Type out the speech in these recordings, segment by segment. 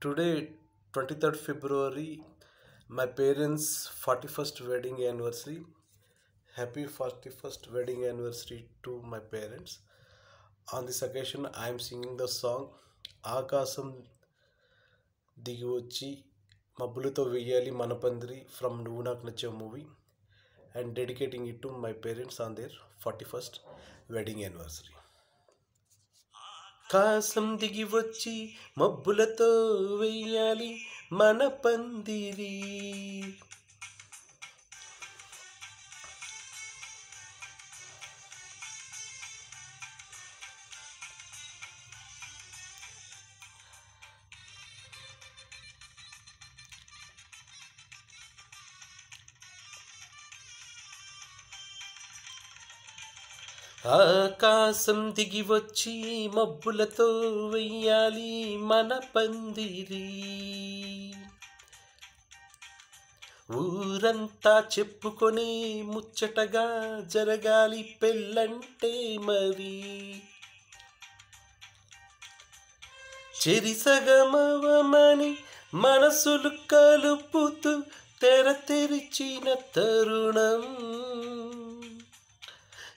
Today, 23rd February, my parents' 41st wedding anniversary. Happy 41st wedding anniversary to my parents. On this occasion, I am singing the song Akasam దిగి వచ్చి మబ్బులతో వెయ్యాలి మనపందిరి from నువ్వు నాకు నచ్చే movie and dedicating it to my parents on their 41st wedding anniversary. ఆకాశం దిగి వచ్చి మబ్బులతో వెయ్యాలి మన పందిరి. ఆకాశం దిగి వచ్చి మబ్బులతో వెయ్యాలి మన పందిరి. ఊరంతా చెప్పుకొని ముచ్చటగా జరగాలి పెళ్ళంటే మరి. చెరిసగమవమని మనసులు కలుపుతూ తెర తెరిచిన తరుణం.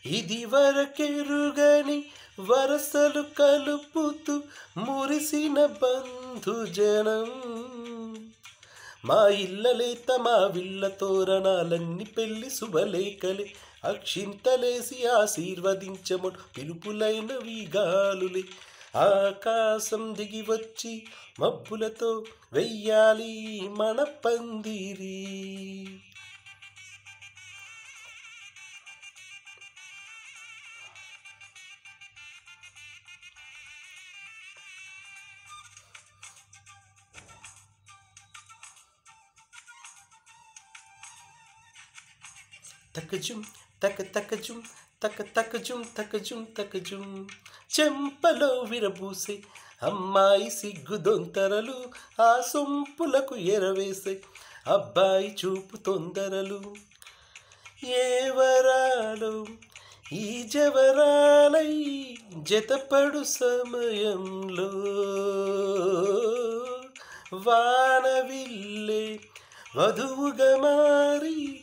ఇది వరకెరుగని వరసలు కలుపుతూ మురిసిన బంధుజనం. మా ఇళ్ళలేత మా విల్ల తోరణాలన్నీ పెళ్లి శుభలేఖలే. అక్షింతలేసి ఆశీర్వదించము పిలుపులైనవి గాలులే. ఆకాశం దిగి వచ్చి మబ్బులతో వెయ్యాలి మన పందిరి. తకజుం తక తకజుం తక తకజుం తకజుం తకజుం. చెంపలో విరబూసే అమ్మాయి సిగ్గు దొంతరలు. ఆ సొంపులకు ఎరవేసే అబ్బాయి చూపు తొందరలు. ఏ వరాలు ఈ జవరాలై జతపడు సమయంలో వానవిల్లే వధువుగా మారి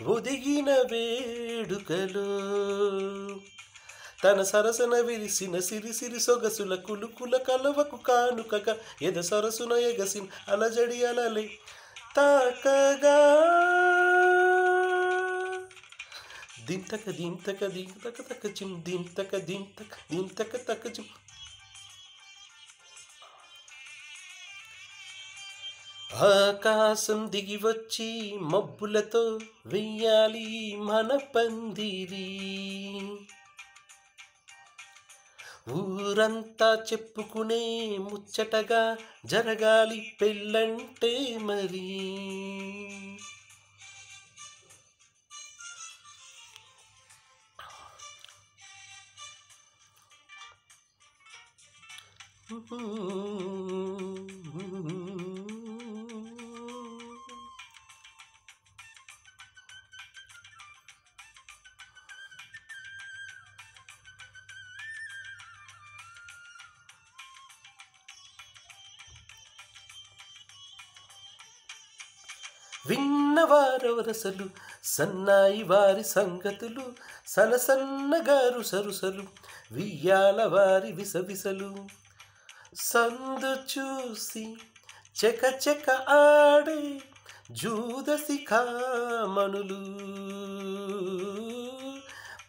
ఒదిగిన వేడుకలో. తన సరసన విరిసిన సిరిసిరి సొగసుల కులుకుల కలవకు కానుకగా ఎద సరసున ఎగసిన అలజడి అలలే తాకగా. దింతక దింతక దింతక తకచిం దింతక దింతక దింతక తకచిం. ఆకాశం దిగి వచ్చి మబ్బులతో వెయ్యాలి మన పందిరి. ఊరంతా చెప్పుకునే ముచ్చటగా జరగాలి పెళ్ళంటే మరి. విన్నవారవరసలు సన్నాయి వారి సంగతులు. సలసన్నగారు సరుసలు వియ్యాల వారి విసవిసలు. సందు చూసి చెక ఆడే జూదసి కామనులు.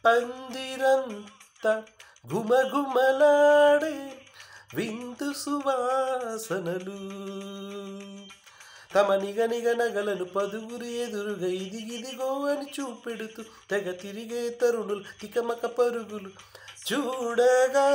పందిరంతా గుమగుమలాడే విందు సువాసనలు. తమ నిగనిగ నగలను పదుగురు ఎదురుగా ఇదిగిదిగో అని చూపెడుతూ తెగ తిరిగే తరుణులు తికమక పరుగులు చూడగా.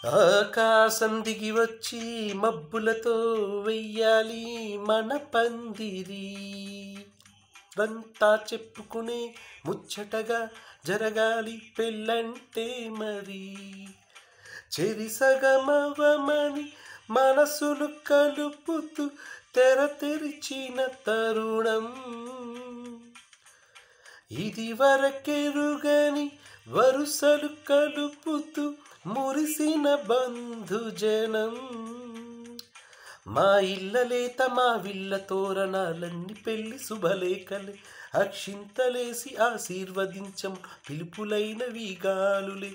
ఆకాశం దిగి వచ్చి మబ్బులతో వెయ్యాలి మన పందిరి. రంతా చెప్పుకునే ముచ్చటగా జరగాలి పెళ్ళంటే మరి. చెరిసగమవమని మనసులు కలుపుతూ తెర తెరిచిన తరుణం ఇది వరకెరుగని వరుసలు కలుపుతూ మురిసిన బంధుజనం మా ఇళ్ళలేత మా విల్ల తోరణాలన్నీ పెళ్లి శుభలేఖలే అక్షింతలేసి ఆశీర్వదించం పిలుపులైన వీగాలులే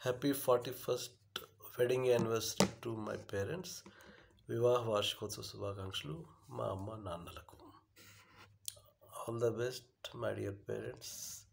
happy 41st wedding anniversary to my parents. వివాహ వార్షికోత్సవ శుభాకాంక్షలు మా అమ్మ నాన్నలకు. All the best my dear parents.